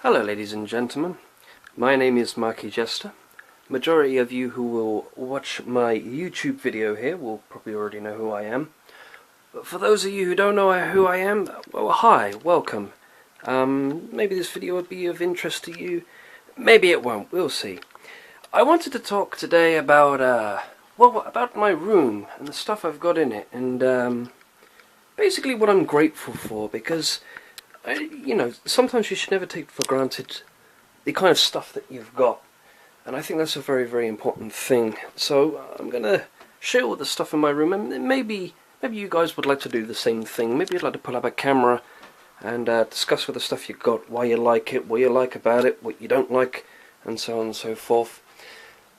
Hello ladies and gentlemen, my name is Marky Jester. Majority of you who will watch my YouTube video here will probably already know who I am. But for those of you who don't know who I am, well hi, welcome. Maybe this video would be of interest to you, maybe it won't, we'll see. I wanted to talk today about, about my room and the stuff I've got in it, and basically what I'm grateful for, because sometimes you should never take for granted the kind of stuff that you've got, and I think that's a very, very important thing. So I'm gonna share all the stuff in my room, and maybe you guys would like to do the same thing. Maybe you'd like to pull up a camera and discuss with the stuff you've got, why you like it, what you like about it, what you don't like, and so on and so forth.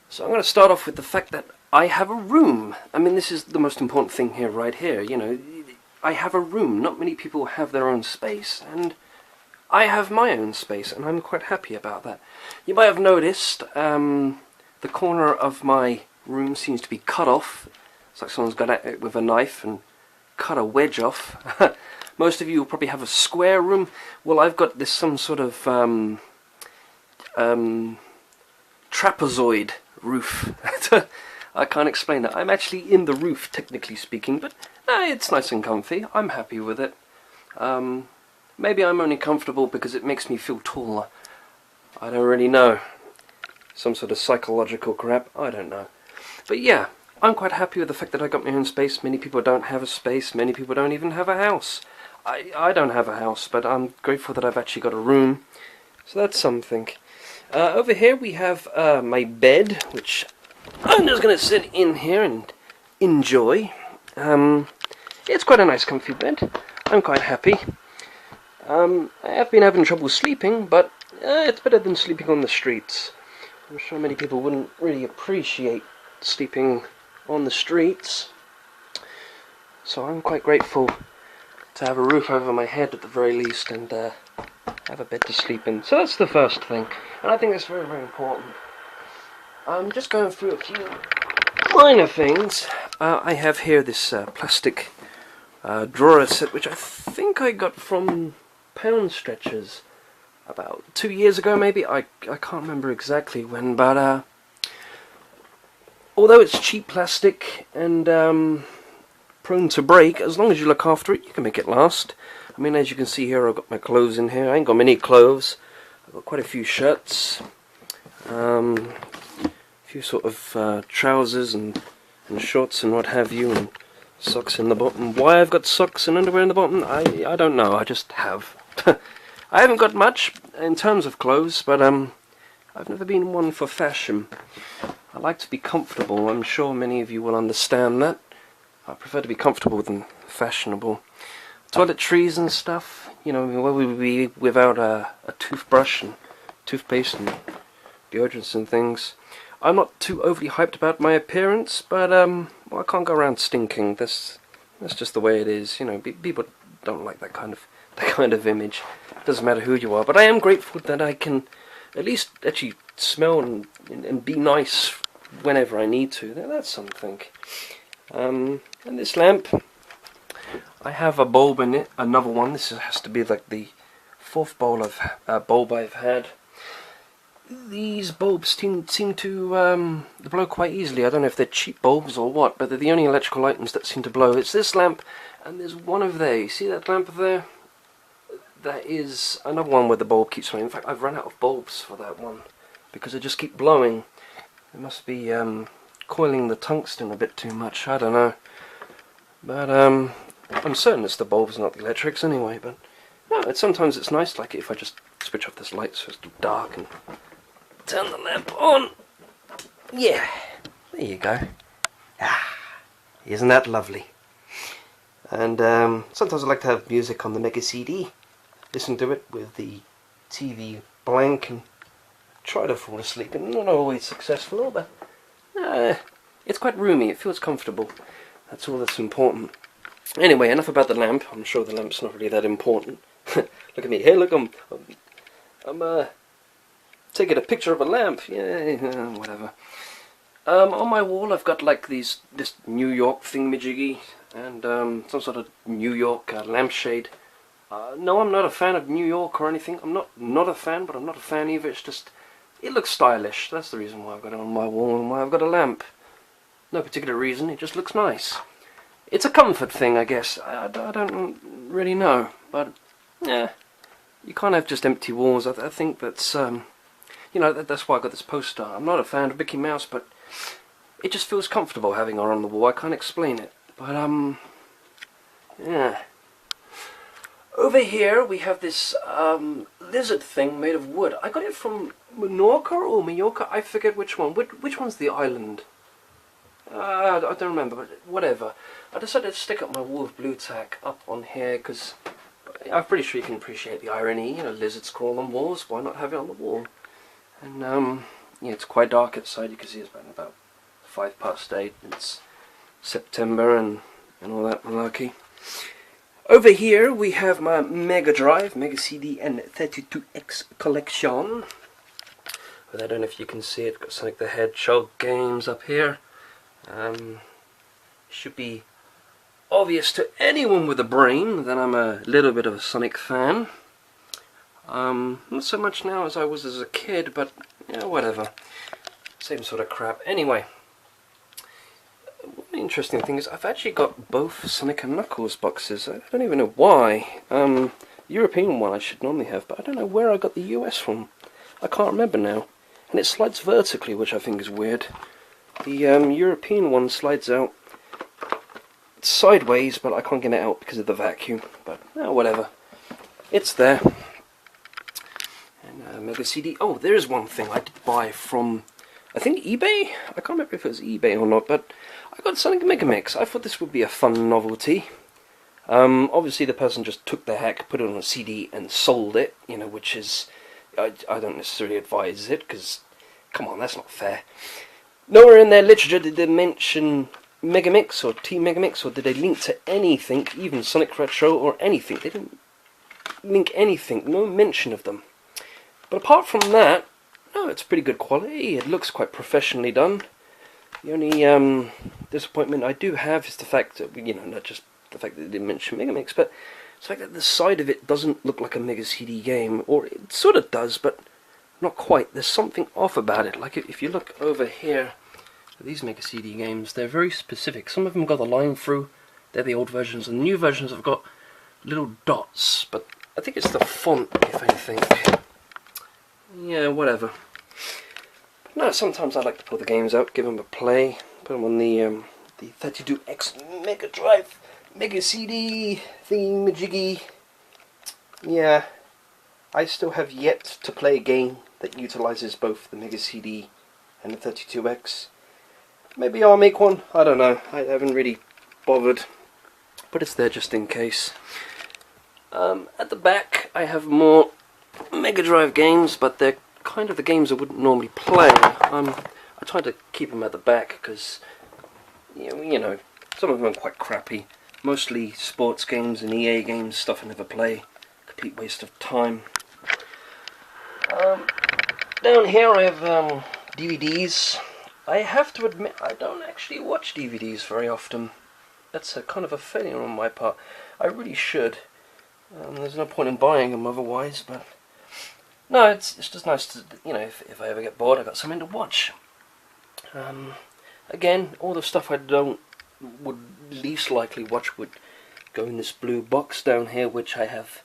So I'm going to start off with the fact that I have a room. I mean, this is the most important thing here, right here. I have a room. Not many people have their own space, and I have my own space, and I'm quite happy about that. You might have noticed the corner of my room seems to be cut off. It's like someone's got at it with a knife and cut a wedge off. Most of you will probably have a square room. Well, I've got this some sort of trapezoid roof. I can't explain it. I'm actually in the roof, technically speaking, but it's nice and comfy. I'm happy with it. Maybe I'm only comfortable because it makes me feel taller. I don't really know. Some sort of psychological crap. I don't know. But yeah, I'm quite happy with the fact that I got my own space. Many people don't have a space. Many people don't even have a house. I don't have a house, but I'm grateful that I've actually got a room. So that's something. Over here we have my bed, which I'm just going to sit in here and enjoy. It's quite a nice comfy bed. I'm quite happy. I have been having trouble sleeping, but it's better than sleeping on the streets. I'm sure many people wouldn't really appreciate sleeping on the streets. So I'm quite grateful to have a roof over my head at the very least, and have a bed to sleep in. So that's the first thing, and I think that's very, very important. I'm just going through a few minor things. I have here this plastic drawer set, which I think I got from Pound Stretchers about 2 years ago, maybe. I can't remember exactly when, but although it's cheap plastic and prone to break, as long as you look after it, you can make it last. I mean, as you can see here, I've got my clothes in here. I ain't got many clothes. I've got quite a few shirts, a few sort of trousers and shorts and what have you, and socks in the bottom. Why I've got socks and underwear in the bottom, I don't know. I just have. I haven't got much in terms of clothes, but I've never been one for fashion. I like to be comfortable. I'm sure many of you will understand that. I prefer to be comfortable than fashionable. Toiletries and stuff, where we would be without a toothbrush and toothpaste and deodorants and things. I'm not too overly hyped about my appearance, but I can't go around stinking. That's just the way it is. People don't like that kind of image. It doesn't matter who you are, but I am grateful that I can at least actually smell and be nice whenever I need to. That's something. And this lamp, I have a bulb in it, another one. This has to be like the fourth bulb I've had. These bulbs seem to blow quite easily. I don't know if they're cheap bulbs or what, but they're the only electrical items that seem to blow. It's this lamp, and there's one over there. You see that lamp there? That is another one where the bulb keeps blowing. In fact, I've run out of bulbs for that one because they just keep blowing. It must be coiling the tungsten a bit too much. I don't know. But I'm certain it's the bulbs, not the electrics anyway. But no, sometimes it's nice, like if I just switch off this light so it's dark and turn the lamp on. Yeah, there you go. Isn't that lovely? And sometimes I like to have music on the Mega CD. Listen to it with the TV blank and try to fall asleep. And not always successful, but it's quite roomy. It feels comfortable. That's all that's important. Anyway, enough about the lamp. I'm sure the lamp's not really that important. Look at me. Hey, look, I'm taking a picture of a lamp. Yeah, whatever. On my wall, I've got like this New York thingamajiggy and some sort of New York lampshade No, I'm not a fan of New York or anything. I'm not a fan, but I'm not a fan either. It's just, it looks stylish. That's the reason why I've got it on my wall and why I've got a lamp. No particular reason, it just looks nice. It's a comfort thing, I guess. I don't really know, but yeah, you can't have just empty walls. I think that's, you know, that's why I got this poster. I'm not a fan of Mickey Mouse, but it just feels comfortable having her on the wall. I can't explain it, but yeah. Over here we have this lizard thing made of wood. I got it from Menorca or Mallorca. I forget which one. Which one's the island? I don't remember, but whatever. I decided to stick up my wall of blue tack up on here because I'm pretty sure you can appreciate the irony. You know, lizards crawl on walls. Why not have it on the wall? And yeah, it's quite dark outside. You can see it's about 8:05. It's September and all that malarkey. Over here we have my Mega Drive, Mega CD and 32X collection. But I don't know if you can see it. Got Sonic the Hedgehog games up here. Should be obvious to anyone with a brain that I'm a little bit of a Sonic fan. Not so much now as I was as a kid, but yeah, whatever. Same sort of crap. Anyway, one interesting thing is I've actually got both Sonic and Knuckles boxes. I don't even know why. European one I should normally have, but I don't know where I got the US from. I can't remember now. And it slides vertically, which I think is weird. The European one slides out sideways, but I can't get it out because of the vacuum. But whatever. It's there. And Mega CD. Oh, there's one thing I did buy from, I think, eBay? I can't remember if it was eBay or not, but I got Sonic Mega Mix. I thought this would be a fun novelty. Obviously the person just took the hack, put it on a CD and sold it, you know, which is, I don't necessarily advise it, because, come on, that's not fair. Nowhere in their literature did they mention Megamix or Team Megamix, or did they link to anything, even Sonic Retro or anything. They didn't link anything, no mention of them. But apart from that, no, it's pretty good quality. It looks quite professionally done. The only disappointment I do have is the fact that, you know, not just the fact that they didn't mention Megamix, but the fact that the side of it doesn't look like a Mega CD game, or it sort of does, but not quite. There's something off about it. Like if you look over here, these Mega CD games, they're very specific. Some of them got the line through. They're the old versions, and the new versions have got little dots. But I think it's the font, if anything. Yeah, whatever. No, sometimes I like to pull the games out, give them a play, put them on the 32X Mega Drive, Mega CD thingy-majiggy. Yeah, I still have yet to play a game that utilizes both the Mega CD and the 32X. Maybe I'll make one, I don't know, I haven't really bothered, but it's there just in case. At the back I have more Mega Drive games, but they're kind of the games I wouldn't normally play. I try to keep them at the back because, you know, some of them are quite crappy. Mostly sports games and EA games, stuff I never play. Complete waste of time. Down here I have DVDs. I have to admit I don't actually watch DVDs very often. That's a kind of a failure on my part. I really should. There's no point in buying them otherwise, but no, it's just nice to, you know, if I ever get bored, I got something to watch. Again, all the stuff I would least likely watch would go in this blue box down here, which I have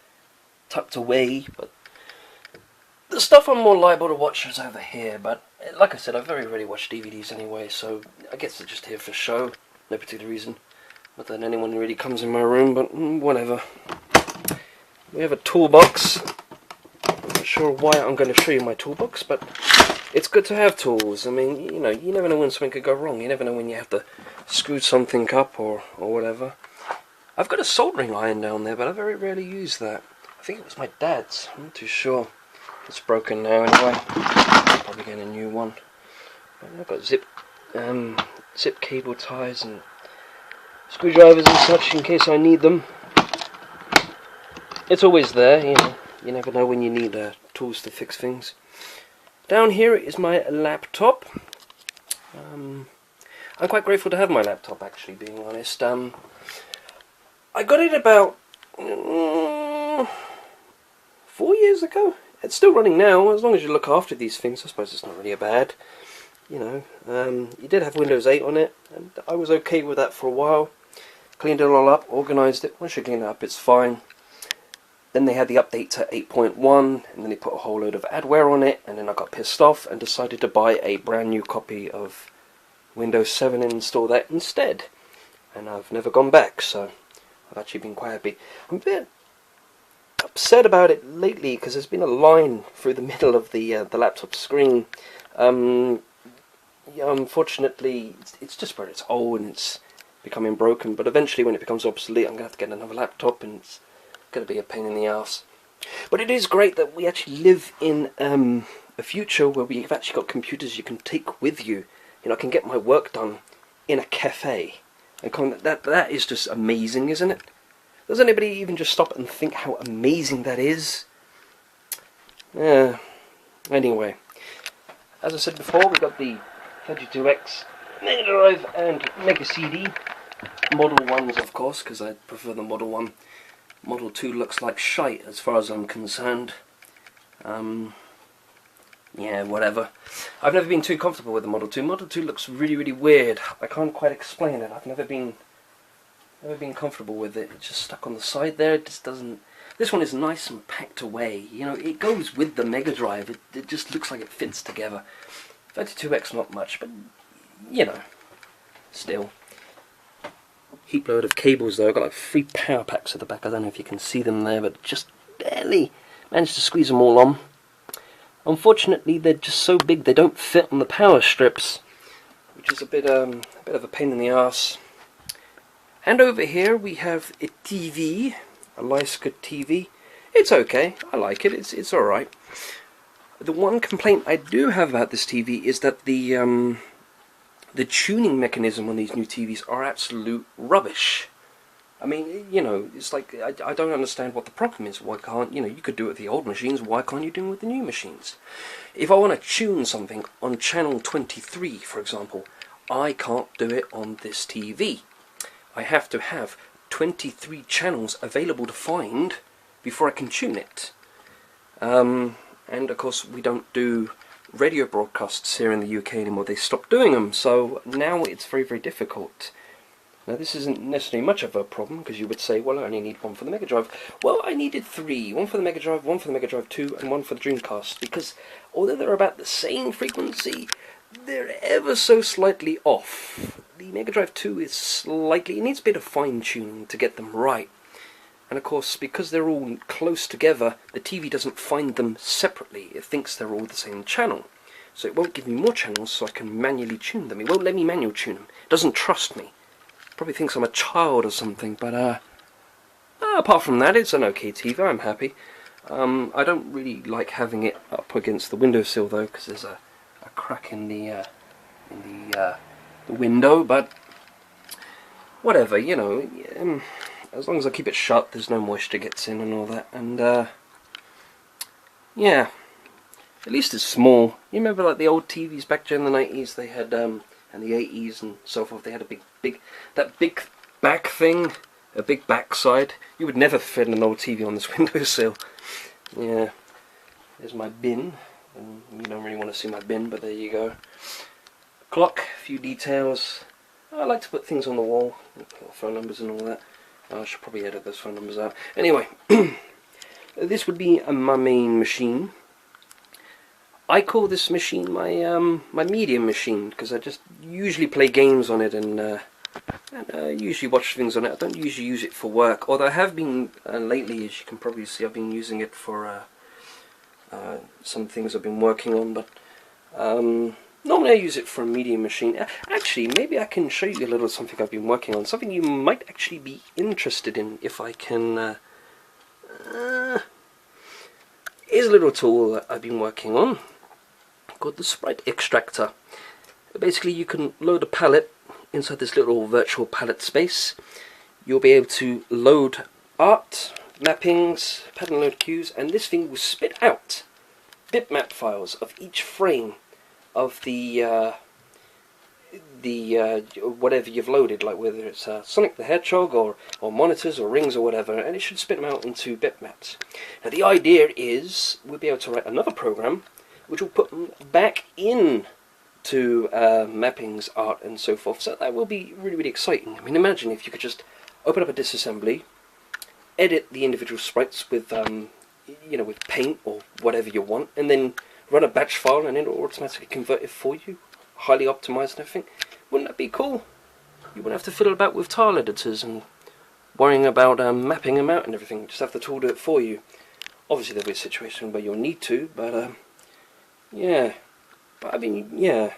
tucked away, but the stuff I'm more liable to watch is over here. But like I said, I very rarely watch DVDs anyway, so I guess they're just here for show, no particular reason. Not that anyone really comes in my room, but whatever. We have a toolbox. I'm not sure why I'm going to show you my toolbox, but it's good to have tools. I mean, you know, you never know when something could go wrong. You never know when you have to screw something up or whatever. I've got a soldering iron down there, but I very rarely use that. I think it was my dad's. I'm not too sure. It's broken now anyway. I'll probably get a new one. I've got zip cable ties and screwdrivers and such in case I need them. It's always there, you know. You never know when you need tools to fix things. Down here is my laptop. I'm quite grateful to have my laptop, actually, being honest. I got it about 4 years ago. It's still running now, as long as you look after these things. I suppose it's not really a bad. You know, you did have Windows 8 on it, and I was okay with that for a while. Cleaned it all up, organised it. Once you clean it up, it's fine. Then they had the update to 8.1, and then they put a whole load of adware on it, and then I got pissed off and decided to buy a brand new copy of Windows 7 and install that instead. And I've never gone back, so I've actually been quite happy. I'm a bit upset about it lately because there's been a line through the middle of the laptop screen. Yeah, unfortunately, it's just where it's old and it's becoming broken. But eventually, when it becomes obsolete, I'm gonna have to get another laptop, and it's gonna be a pain in the ass. But it is great that we actually live in a future where we've actually got computers you can take with you. You know, I can get my work done in a cafe, and that is just amazing, isn't it? Does anybody even just stop and think how amazing that is? Yeah. Anyway, as I said before, we got the 32X Mega Drive and Mega CD. Model 1s, of course, because I prefer the Model 1. Model 2 looks like shite as far as I'm concerned. Yeah, whatever. I've never been too comfortable with the Model 2. Model 2 looks really, really weird. I can't quite explain it. I've never been comfortable with it. It's just stuck on the side there. It just doesn't. This one is nice and packed away. You know, it goes with the Mega Drive. It just looks like it fits together. 32X not much, but you know, still. Heap load of cables though. I've got like 3 power packs at the back. I don't know if you can see them there, but just barely managed to squeeze them all on. Unfortunately, they're just so big they don't fit on the power strips, which is a bit of a pain in the ass. And over here we have a TV, a Leica TV. It's okay. I like it. It's all right. The one complaint I do have about this TV is that the tuning mechanism on these new TVs are absolute rubbish. I mean, you know, it's like, I don't understand what the problem is. Why can't, you know, you could do it with the old machines, why can't you do it with the new machines? If I want to tune something on channel 23, for example, I can't do it on this TV. I have to have 23 channels available to find before I can tune it. And of course we don't do radio broadcasts here in the UK anymore. They stopped doing them, so now it's very, very difficult. Now this isn't necessarily much of a problem, because you would say, well, I only need one for the Mega Drive. Well, I needed 3. One for the Mega Drive, one for the Mega Drive 2, and one for the Dreamcast, because although they're about the same frequency, they're ever so slightly off. The Mega Drive 2 is slightly, it needs a bit of fine-tuning to get them right. And of course, because they're all close together, the TV doesn't find them separately. It thinks they're all the same channel. So it won't give me more channels so I can manually tune them. It won't let me manual tune them. It doesn't trust me. Probably thinks I'm a child or something, but apart from that, it's an okay TV. I'm happy. I don't really like having it up against the windowsill though, because there's a crack in the window. But whatever, you know. As long as I keep it shut, there's no moisture gets in and all that. And yeah, at least it's small. You remember like the old TVs back during the 90s? They had and the 80s and so forth. They had a that big back thing, a big backside. You would never fit an old TV on this windowsill. Yeah, there's my bin. And you don't really want to see my bin, but there you go. Clock, a few details. I like to put things on the wall, phone numbers and all that. I should probably edit those phone numbers out. Anyway, this would be my main machine. I call this machine my my medium machine, because I just usually play games on it and usually watch things on it. I don't usually use it for work, although I have been lately, as you can probably see, I've been using it for some things I've been working on, but normally I use it for a medium machine. Actually, maybe I can show you a little something I've been working on, something you might actually be interested in if I can. Here's a little tool that I've been working on called the Sprite Extractor. Basically, you can load a palette inside this little virtual palette space. You'll be able to load art, mappings, pattern load cues, and this thing will spit out bitmap files of each frame of the whatever you've loaded, like whether it's Sonic the Hedgehog or monitors or rings or whatever, and it should spit them out into bitmaps. Now the idea is we'll be able to write another program which will put them back in to mappings, art, and so forth. So that will be really, really exciting. I mean, imagine if you could just open up a disassembly, edit the individual sprites with with paint or whatever you want, and then run a batch file, and it'll automatically convert it for you, highly optimized and everything. Wouldn't that be cool? You wouldn't have to fiddle about with tile editors and worrying about mapping them out and everything. Just have the tool do it for you. Obviously, there'll be a situation where you'll need to, but yeah. But I mean, yeah.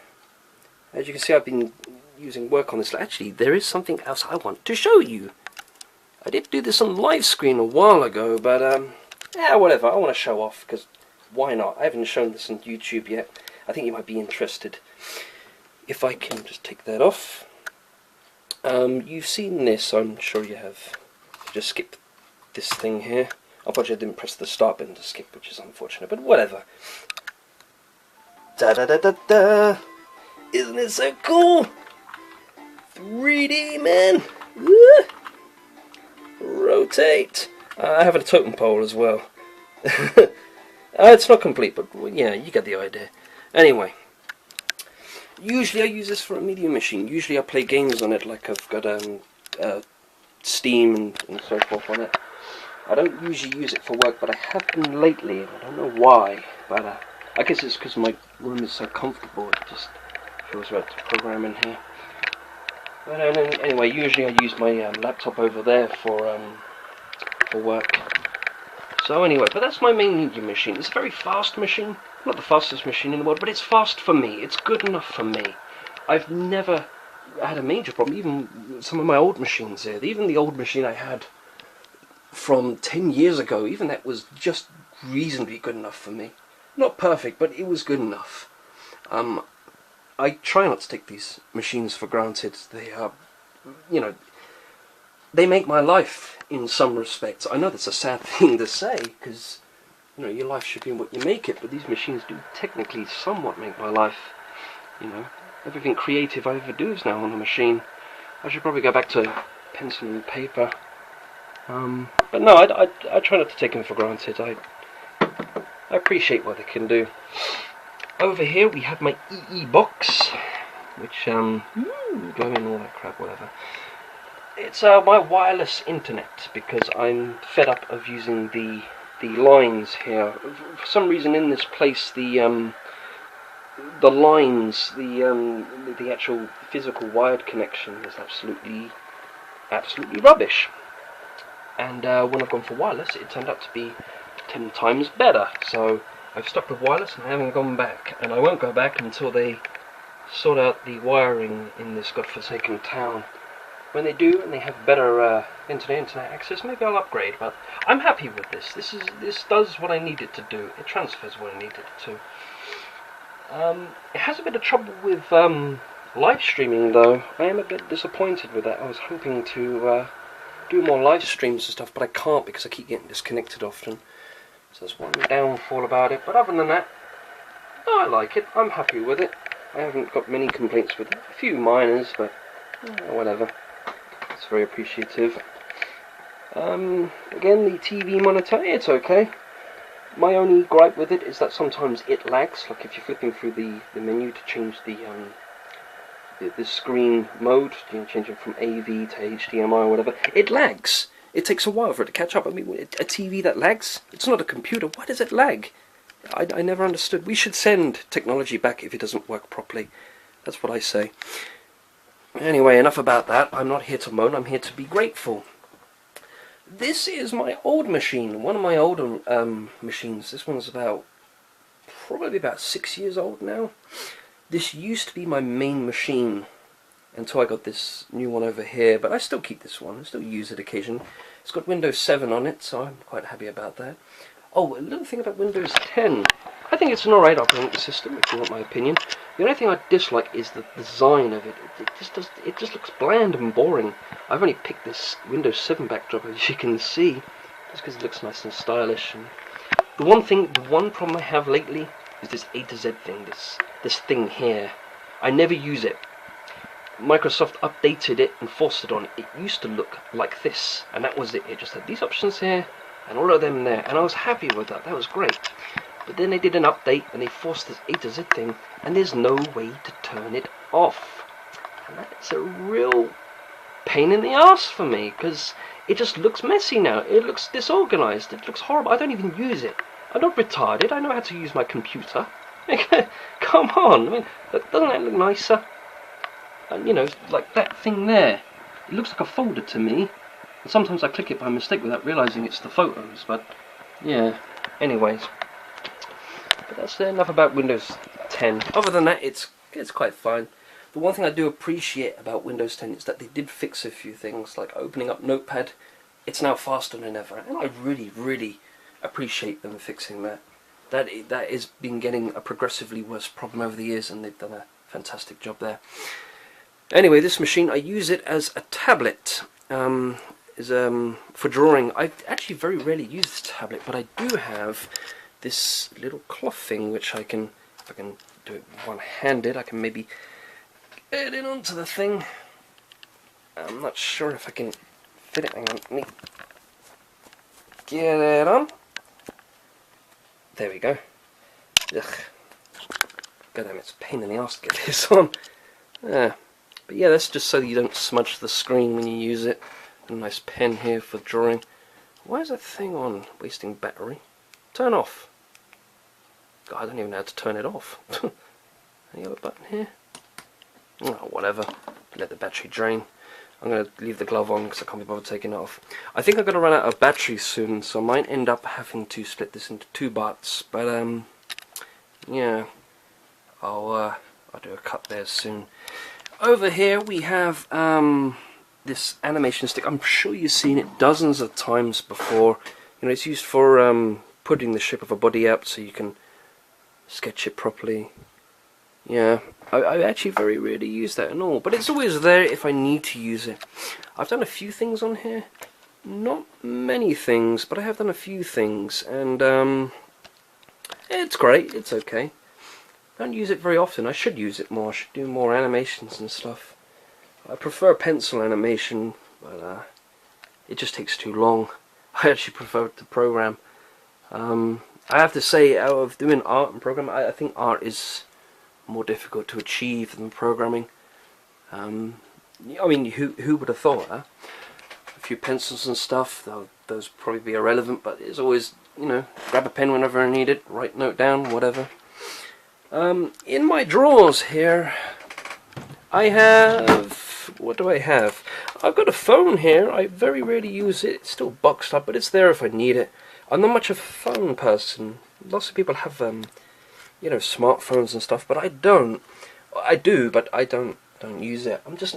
As you can see, I've been using work on this. Actually, there is something else I want to show you. I did do this on live screen a while ago, but yeah, whatever. I want to show off, because why not? I haven't shown this on YouTube yet. I think you might be interested. If I can just take that off. You've seen this, I'm sure you have. Just skip this thing here. Unfortunately, I didn't press the start button to skip, which is unfortunate, but whatever. Da da da da da! Isn't it so cool? 3D, man! Woo! Rotate! I have a totem pole as well. It's not complete, but yeah, you get the idea. Anyway, usually I use this for a media machine. Usually I play games on it, like I've got Steam and so forth on it. I don't usually use it for work, but I have been lately, and I don't know why, but I guess it's because my room is so comfortable, it just feels right to program in here. But anyway, usually I use my laptop over there for work. So anyway, but that's my main media machine. It's a very fast machine, not the fastest machine in the world, but it's fast for me. It's good enough for me. I've never had a major problem. Even some of my old machines here, even the old machine I had from 10 years ago, even that was just reasonably good enough for me. Not perfect, but it was good enough. I try not to take these machines for granted. They are, they make my life in some respects. I know that's a sad thing to say, because, your life should be what you make it, but these machines do technically somewhat make my life. Everything creative I ever do is now on the machine. I should probably go back to pencil and paper. But no, I try not to take them for granted. I appreciate what they can do. Over here we have my EE box, which go in all that crap, whatever. It's my wireless internet, because I'm fed up of using the lines here. For some reason in this place the lines, the actual physical wired connection is absolutely rubbish. And when I've gone for wireless, it turned out to be 10 times better. So I've stuck with wireless and I haven't gone back. And I won't go back until they sort out the wiring in this godforsaken town. When they do and they have better internet access, maybe I'll upgrade. But I'm happy with this. This does what I need it to do. It transfers what I need it to. It has a bit of trouble with live streaming, though. I am a bit disappointed with that. I was hoping to do more live streams and stuff, but I can't because I keep getting disconnected often. So that's one downfall about it. But other than that, I like it. I'm happy with it. I haven't got many complaints with it. A few minors, but whatever. It's very appreciative. Again, the TV monitor, it's okay. My only gripe with it is that sometimes it lags. Like if you're flipping through the menu to change the screen mode, change it from AV to HDMI or whatever, it lags. It takes a while for it to catch up. I mean, a TV that lags, it's not a computer. Why does it lag? I never understood. We should send technology back if it doesn't work properly. That's what I say. Anyway, enough about that. I'm not here to moan, I'm here to be grateful. This is my old machine, one of my older machines. This one's probably about 6 years old now. This used to be my main machine until I got this new one over here, but I still keep this one, I still use it occasionally. It's got Windows 7 on it, so I'm quite happy about that. Oh, a little thing about Windows 10. I think it's an alright operating system, if you want my opinion. The only thing I dislike is the design of it. It just looks bland and boring. I've only picked this Windows 7 backdrop, as you can see, just because it looks nice and stylish. And the one problem I have lately is this A to Z thing, this thing here. I never use it. Microsoft updated it and forced it on, it used to look like this, and that was it. It just had these options here and all of them there, and I was happy with that. That was great. But then they did an update and they forced this A to Z thing, and there's no way to turn it off. And that's a real pain in the ass for me, because it just looks messy now. It looks disorganized. It looks horrible. I don't even use it. I'm not retarded. I know how to use my computer. Come on. I mean, doesn't that look nicer? And you know, like that thing there. It looks like a folder to me. And sometimes I click it by mistake without realizing it's the photos. But yeah. Anyways. But that's enough about Windows 10. Other than that, it's quite fine. The one thing I do appreciate about Windows 10 is that they did fix a few things, like opening up Notepad. It's now faster than ever, and I really, really appreciate them fixing that. That has been getting a progressively worse problem over the years, and they've done a fantastic job there. Anyway, this machine, I use it as a tablet. For drawing. I actually very rarely use this tablet, but I do have this little cloth thing, which I can, if I can do it one-handed, I can maybe get it onto the thing. I'm not sure if I can fit it. Hang on, let me get it on. There we go. Ugh. God damn, it's a pain in the arse to get this on. But yeah, that's just so you don't smudge the screen when you use it. A nice pen here for drawing. Why is that thing on? Wasting battery. Turn off. God, I don't even know how to turn it off. Any other button here? Oh, whatever. Let the battery drain. I'm going to leave the glove on because I can't be bothered taking it off. I think I'm going to run out of battery soon, so I might end up having to split this into 2 parts. But yeah, I'll do a cut there soon. Over here we have this animation stick. I'm sure you've seen it dozens of times before. You know, it's used for putting the shape of a body out so you can sketch it properly. Yeah, I actually very rarely use that at all, but it's always there if I need to use it. I've done a few things on here, not many things, but I have done a few things, and it's great, it's okay. I don't use it very often. I should use it more. I should do more animations and stuff. I prefer pencil animation, but it just takes too long. I actually prefer to program. I have to say, out of doing art and program, I think art is more difficult to achieve than programming. I mean, who would have thought, huh? A few pencils and stuff, those probably be irrelevant, but it's always, you know, grab a pen whenever I need it, write note down, whatever. In my drawers here, I have, what do I have? I've got a phone here. I very rarely use it. It's still boxed up, but it's there if I need it. I'm not much of a phone person. Lots of people have you know, smartphones and stuff, but I don't. I do, but I don't use it. I'm just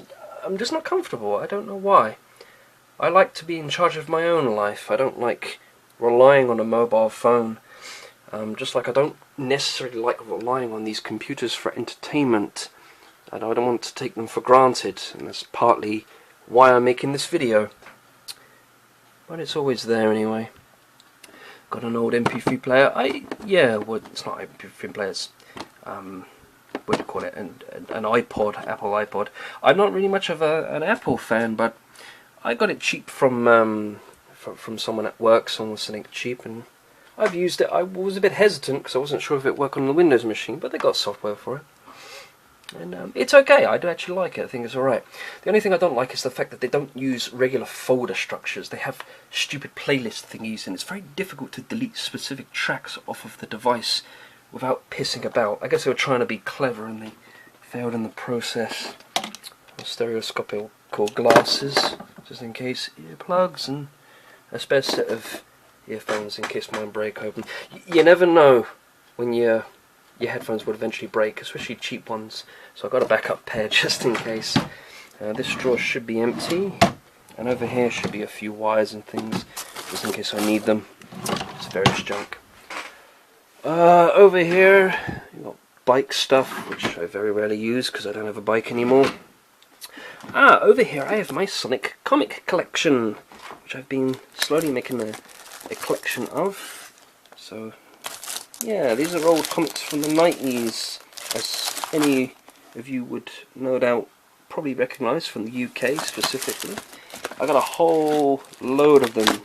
not comfortable. I don't know why. I like to be in charge of my own life. I don't like relying on a mobile phone. Just like I don't necessarily like relying on these computers for entertainment. And I don't want to take them for granted, and that's partly why I'm making this video. But it's always there anyway. Got an old MP3 player. Well, it's not an MP3 player. It's what do you call it? An iPod, Apple iPod. I'm not really much of an Apple fan, but I got it cheap from someone at work. Someone was selling it cheap, and I've used it. I was a bit hesitant because I wasn't sure if it worked on the Windows machine, but they got software for it. And it's okay. I do actually like it. I think it's alright. The only thing I don't like is the fact that they don't use regular folder structures. They have stupid playlist thingies, and it's very difficult to delete specific tracks off of the device without pissing about. I guess they were trying to be clever and they failed in the process. Stereoscopic glasses, just in case, earplugs, and a spare set of earphones in case mine break open. You never know when your headphones would eventually break, especially cheap ones, so I've got a backup pair just in case. This drawer should be empty, and over here should be a few wires and things, just in case I need them. It's various junk. Over here, you've got bike stuff, which I very rarely use because I don't have a bike anymore. Over here I have my Sonic comic collection, which I've been slowly making a collection of. So yeah, these are old comics from the 90s, as any of you would no doubt probably recognise from the UK specifically. I got a whole load of them.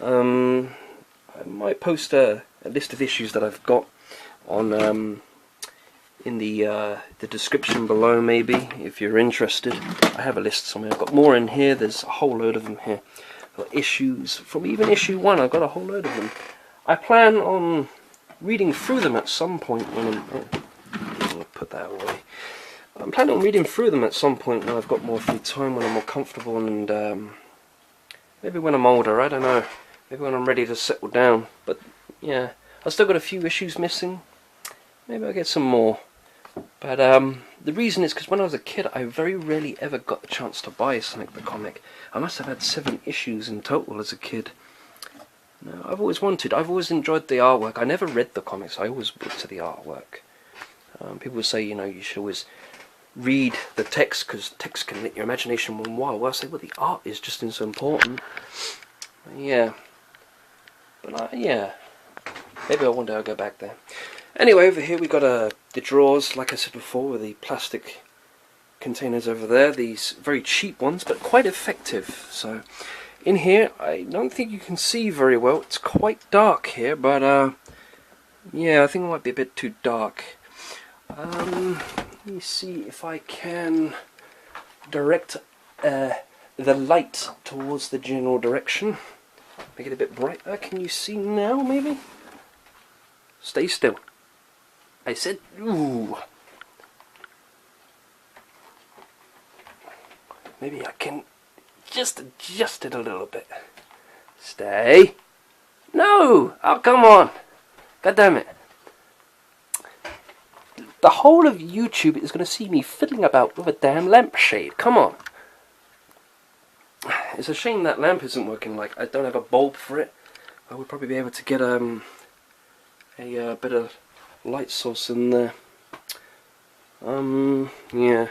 I might post a list of issues that I've got on in the description below, maybe, if you're interested. I have a list somewhere. I've got more in here. There's a whole load of them here. I've got issues from even issue 1. I've got a whole load of them. I plan on reading through them at some point when I'll put that away. I'm planning on reading through them at some point when I've got more free time, when I'm more comfortable, and maybe when I'm older. I don't know. Maybe when I'm ready to settle down. But yeah, I've still got a few issues missing. Maybe I'll get some more. But the reason is because when I was a kid, I very rarely ever got the chance to buy Sonic the Comic. I must have had 7 issues in total as a kid. No, I've always enjoyed the artwork. I never read the comics. I always looked to the artwork. People say, you know, you should always read the text because text can let your imagination run wild. Well, I say, well, the art is just as important. Yeah. But yeah. Maybe one day I'll go back there. Anyway, over here we got the drawers, like I said before, with the plastic containers over there. These very cheap ones, but quite effective. So, in here, I don't think you can see very well. It's quite dark here, but yeah, I think it might be a bit too dark. Let me see if I can direct the light towards the general direction. Make it a bit brighter. Can you see now, maybe? Stay still. I said, ooh. Maybe I can just adjust it a little bit. Stay. No! Oh, come on. God damn it. The whole of YouTube is going to see me fiddling about with a damn lampshade. Come on. It's a shame that lamp isn't working. Like, I don't have a bulb for it. I would probably be able to get a bit of light source in there. Yeah.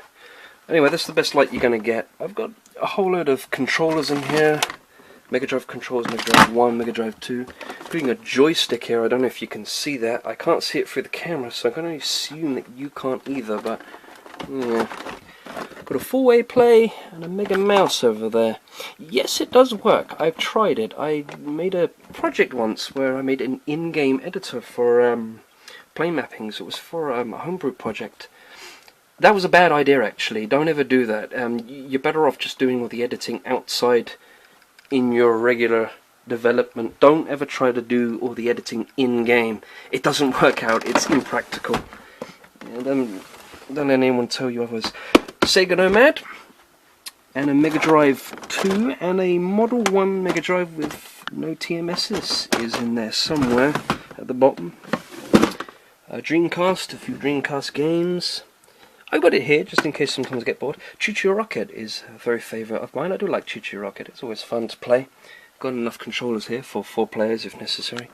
Anyway, that's the best light you're going to get. I've got a whole load of controllers in here. Mega Drive controllers, Mega Drive 1, Mega Drive 2. Including a joystick here. I don't know if you can see that. I can't see it through the camera, so I'm going to assume that you can't either, but yeah. Got a 4-way play and a Mega Mouse over there. Yes, it does work. I've tried it. I made a project once where I made an in-game editor for plane mappings. It was for a homebrew project. That was a bad idea, actually. Don't ever do that. You're better off just doing all the editing outside in your regular development. Don't ever try to do all the editing in-game. It doesn't work out. It's impractical. Yeah, don't let anyone tell you otherwise. Sega Nomad and a Mega Drive 2 and a Model 1 Mega Drive with no TMSs is in there somewhere at the bottom. Dreamcast, a few Dreamcast games. I got it here just in case sometimes I get bored. ChuChu Rocket is a very favourite of mine. I do like ChuChu Rocket. It's always fun to play. Got enough controllers here for 4 players if necessary.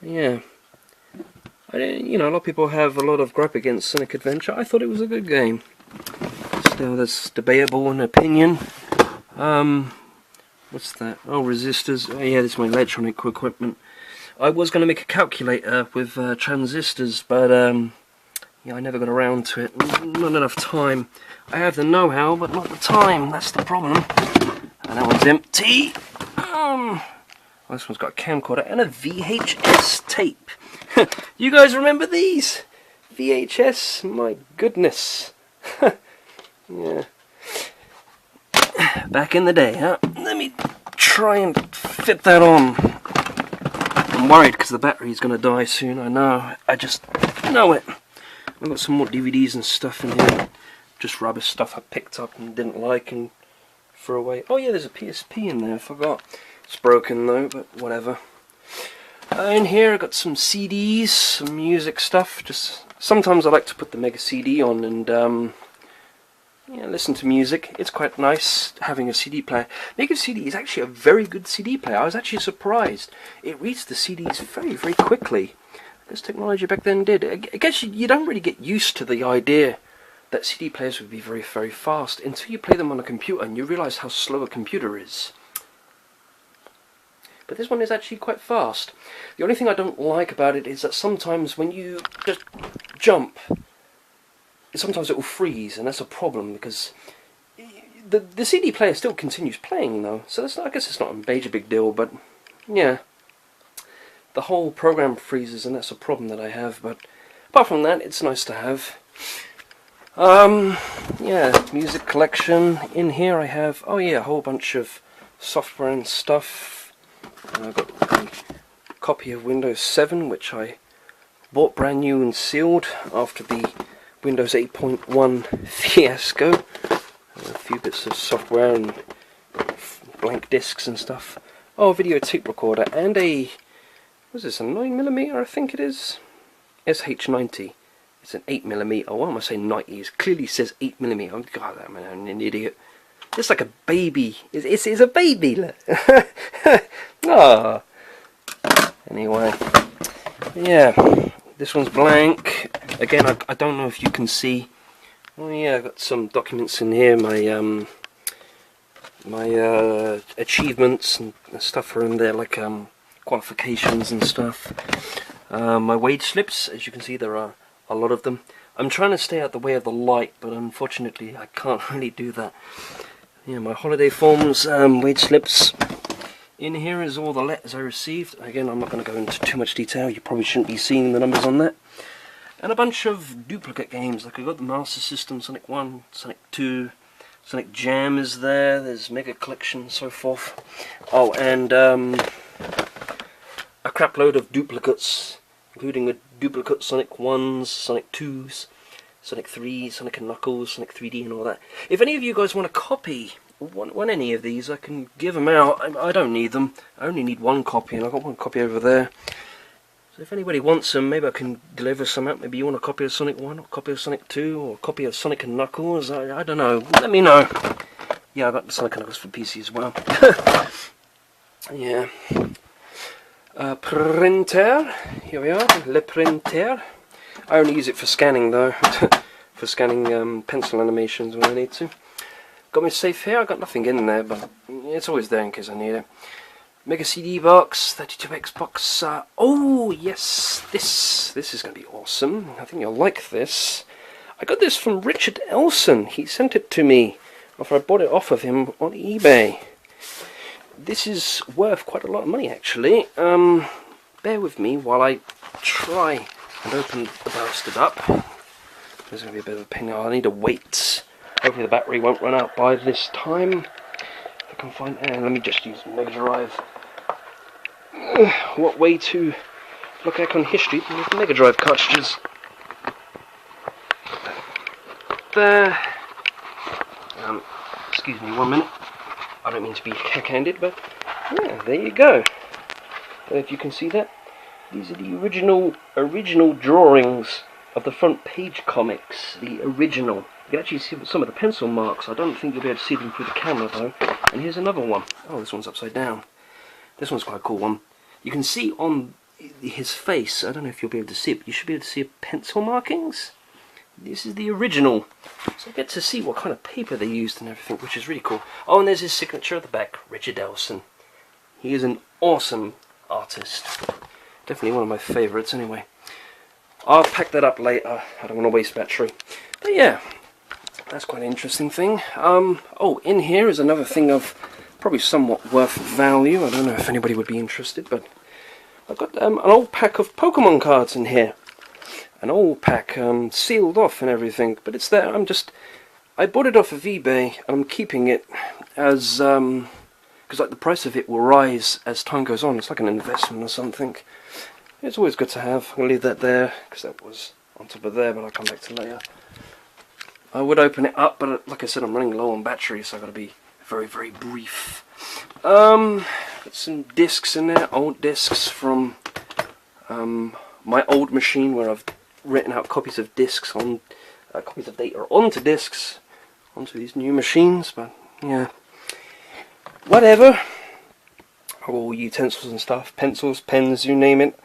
Yeah. You know, a lot of people have a lot of gripe against Sonic Adventure. I thought it was a good game. Still, that's debatable in opinion. What's that? Oh, resistors. Oh, yeah, this is my electronic equipment. I was going to make a calculator with transistors, but yeah, I never got around to it. Not enough time. I have the know-how, but not the time. That's the problem. And that one's empty. This one's got a camcorder and a VHS tape. You guys remember these? VHS? My goodness. Yeah. Back in the day, huh? Let me try and fit that on. I'm worried because the battery's going to die soon. I know. I just know it. I've got some more DVDs and stuff in here. Just rubbish stuff I picked up and didn't like and threw away. Oh yeah, there's a PSP in there. I forgot. It's broken though, but whatever. In here I've got some CDs, some music stuff. Just sometimes I like to put the Mega CD on and yeah, listen to music. It's quite nice having a CD player. Mega CD is actually a very good CD player. I was actually surprised. It reads the CDs very, very quickly. This technology back then did. I guess you don't really get used to the idea that CD players would be very, very fast until you play them on a computer and you realise how slow a computer is. But this one is actually quite fast. The only thing I don't like about it is that sometimes when you just jump, sometimes it will freeze, and that's a problem because the CD player still continues playing though, so I guess it's not a major big deal, but yeah, the whole program freezes, and that's a problem that I have. But apart from that, it's nice to have. Yeah, music collection. In here I have, oh yeah, a whole bunch of software and stuff. I've got a copy of Windows 7, which I bought brand new and sealed after the Windows 8.1 fiasco. A few bits of software and blank discs and stuff. Oh, a video tape recorder and a, what's this, a 9mm I think it is? SH90. It's an 8mm. Oh, why am I saying 90? It clearly says 8mm. Oh god, I'm an idiot. It's like a baby. It's a baby. Ah. Anyway, yeah, this one's blank. Again, I don't know if you can see. Oh yeah, I've got some documents in here. My my achievements and stuff are in there, like qualifications and stuff. My wage slips, as you can see, there are a lot of them. I'm trying to stay out the way of the light, but unfortunately I can't really do that. Yeah, my holiday forms, wage slips. In here is all the letters I received. Again, I'm not going to go into too much detail. You probably shouldn't be seeing the numbers on that. And a bunch of duplicate games. Like I got the Master System, Sonic 1, Sonic 2, Sonic Jam is there. There's Mega Collection, and so forth. Oh, and a crap load of duplicates, including a duplicate Sonic 1s, Sonic 2s, Sonic 3s, Sonic and Knuckles, Sonic 3D and all that. If any of you guys want a copy, want any of these, I can give them out. I don't need them. I only need one copy, and I've got one copy over there. So if anybody wants them, maybe I can deliver some out. Maybe you want a copy of Sonic 1, or a copy of Sonic 2, or a copy of Sonic and Knuckles. I don't know. Let me know. Yeah, I got Sonic and Knuckles for PC as well. Yeah. Printer. Here we are. Le Printer. I only use it for scanning though. For scanning pencil animations when I need to. Got my safe here. I got nothing in there, but it's always there in case I need it. Mega CD box, 32X box. Oh yes, this is going to be awesome. I think you'll like this. I got this from Richard Elson. He sent it to me after I bought it off of him on eBay. This is worth quite a lot of money actually. Bear with me while I try and open the bastard up. There's going to be a bit of a pain. I need to wait. Hopefully the battery won't run out by this time. If I can find, let me just use Mega Drive. What way to look back on history with Mega Drive cartridges? There. Excuse me 1 minute. I don't mean to be cack-handed, but yeah, there you go. I don't know if you can see that. These are the original drawings of the front page comics. The original. You can actually see some of the pencil marks. I don't think you'll be able to see them through the camera though. And here's another one. Oh, this one's upside down. This one's quite a cool one. You can see on his face, I don't know if you'll be able to see it, but you should be able to see pencil markings. This is the original. So I get to see what kind of paper they used and everything, which is really cool. Oh, and there's his signature at the back, Richard Elson. He is an awesome artist. Definitely one of my favourites anyway. I'll pack that up later. I don't want to waste battery. But yeah, that's quite an interesting thing. Oh, in here is another thing of probably somewhat worth value. I don't know if anybody would be interested, but I've got an old pack of Pokemon cards in here. An old pack, sealed off and everything, but it's there. I bought it off of eBay, and I'm keeping it as, because like the price of it will rise as time goes on. It's like an investment or something. It's always good to have. I'm going to leave that there, because that was on top of there, but I'll come back to later. I would open it up, but like I said, I'm running low on battery, so I've got to be very, very brief. Got some discs in there, old discs from my old machine where I've written out copies of discs on, copies of data onto discs, onto these new machines, but yeah. Whatever. All utensils and stuff, pencils, pens, you name it.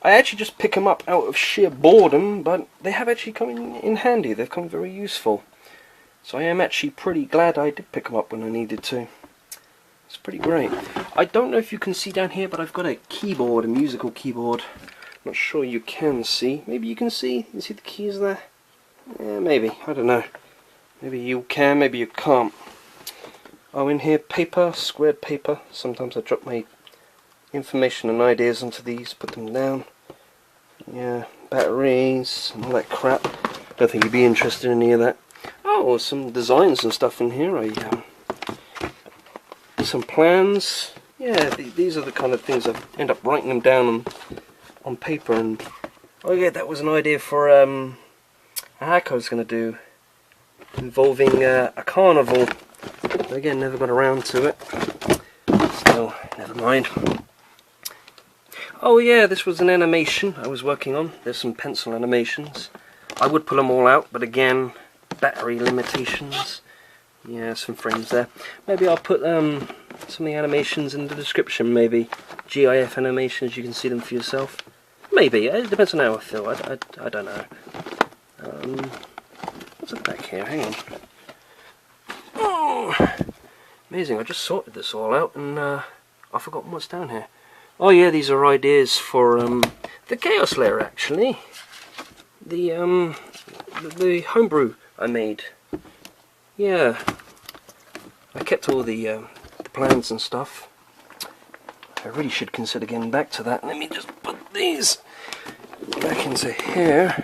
I actually just pick them up out of sheer boredom, but they have actually come in handy. They've come very useful. So I am actually pretty glad I did pick them up when I needed to. It's pretty great. I don't know if you can see down here, but I've got a keyboard, a musical keyboard. Not sure you can see. Maybe you can see. You see the keys there? Yeah, maybe. I don't know. Maybe you can, maybe you can't. Oh, in here, paper, squared paper. Sometimes I drop my information and ideas onto these, put them down. Yeah, batteries and all that crap. Don't think you'd be interested in any of that. Oh, some designs and stuff in here. Some plans. Yeah, these are the kind of things I end up writing them down on paper. And oh yeah, that was an idea for a hack I was going to do involving a carnival. But again, never got around to it. So never mind. Oh yeah, this was an animation I was working on. There's some pencil animations. I would pull them all out, but again, battery limitations. Yeah, some frames there. Maybe I'll put some of the animations in the description, maybe. GIF animations, you can see them for yourself. Maybe, it depends on how I feel, I don't know. What's it back here? Hang on. Oh, amazing, I just sorted this all out and I've forgotten what's down here. Oh yeah, these are ideas for the Chaos Lair, actually. The homebrew I made. Yeah, I kept all the plans and stuff. I really should consider getting back to that. Let me just put these back into here.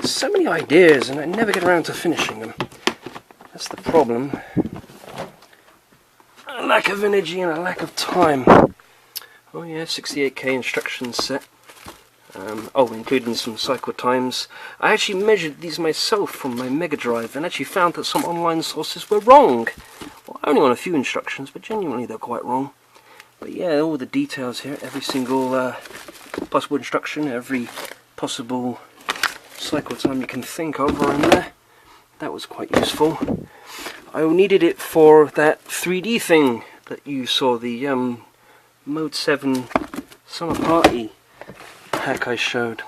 So many ideas and I never get around to finishing them. That's the problem. A lack of energy and a lack of time. Oh yeah, 68k instructions set. Oh, including some cycle times. I actually measured these myself from my Mega Drive and actually found that some online sources were wrong. Well, only on a few instructions, but genuinely they're quite wrong. But yeah, all the details here, every single possible instruction, every possible cycle time you can think of are in there. That was quite useful. I needed it for that 3D thing that you saw, the Mode 7 Summer Party hack I showed.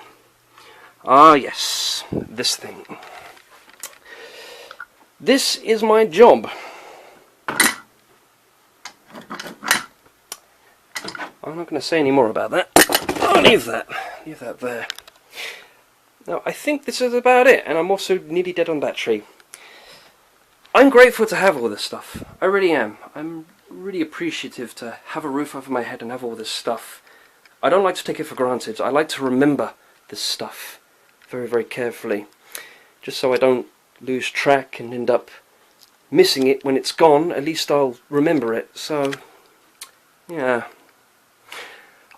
Ah yes, this thing. This is my job. I'm not going to say any more about that. I'll leave that there. Now I think this is about it, and I'm also nearly dead on battery. I'm grateful to have all this stuff. I really am. I'm really appreciative to have a roof over my head and have all this stuff. I don't like to take it for granted. I like to remember this stuff very, very carefully, just so I don't lose track and end up missing it when it's gone. At least I'll remember it. So, yeah.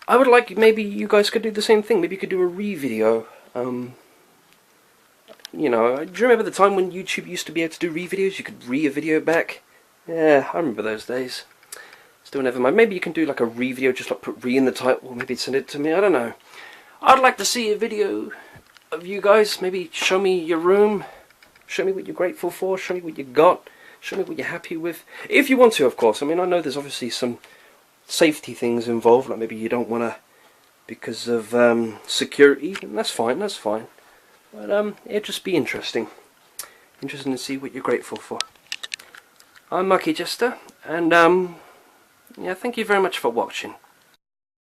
I would like, maybe you guys could do the same thing. Maybe you could do a re-video. You know, do you remember the time when YouTube used to be able to do re-videos? You could re a video back. Yeah, I remember those days. Still never mind. Maybe you can do like a re-video, just like put re in the title, or maybe send it to me, I don't know. I'd like to see a video of you guys. Maybe show me your room, show me what you're grateful for, show me what you got, show me what you're happy with. If you want to, of course. I mean, I know there's obviously some safety things involved, like maybe you don't want to, because of security, and that's fine, that's fine. But it'd just be interesting. Interesting to see what you're grateful for. I'm Mucky Jester, and yeah, thank you very much for watching.